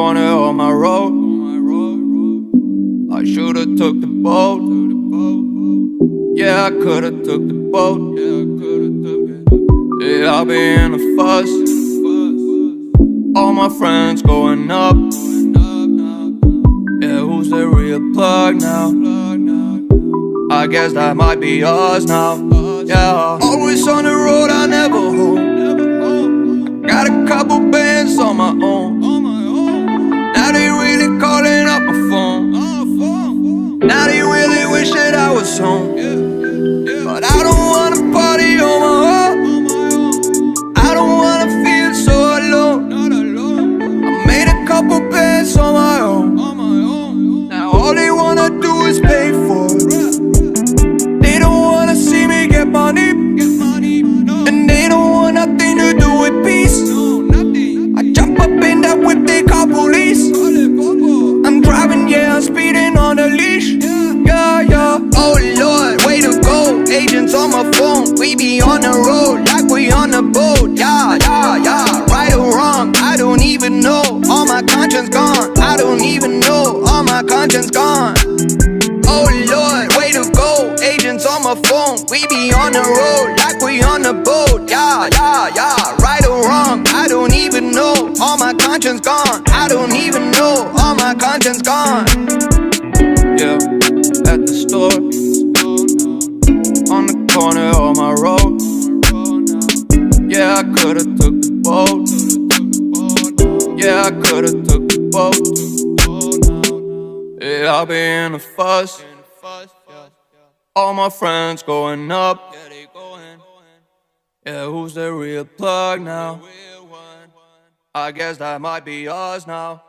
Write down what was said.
corner of my road. I should've took the boat. Yeah, I could've took the boat. Yeah, I'll be in a fuss. All my friends going up. Yeah, who's the real plug now? I guess that might be us now. Yeah, always on the road, I never home. Got a couple bands on my own. Now they really calling up my phone. Now they really wish that I was home. But I don't wanna party on my own. I don't wanna feel so alone. I made a couple bands on my own. Now all they wanna do is pay for it. They don't wanna see me get money, and they don't want nothing to do with peace. I jump up in that whip, they call police. I'm driving, yeah, I'm speeding on the leash. Yeah, yeah. Oh Lord, way to go. Agents on my phone. We be on the road like we on the boat. Yeah, yeah, yeah. Right or wrong, I don't even know. All my conscience gone. I don't even know. All my conscience gone. Oh Lord, way to go. Agents on my phone. We be on the road like we on the boat. Yeah, yeah, yeah. Right or wrong, I don't even know. All my conscience gone. I don't even know. All my conscience gone. Yeah, at the store, on the corner of my road. Yeah, I could've took the boat. Yeah, I could've took the boat. Yeah, I'll be in a fuss. All my friends going up. Yeah, who's the real plug now? I guess that might be us now.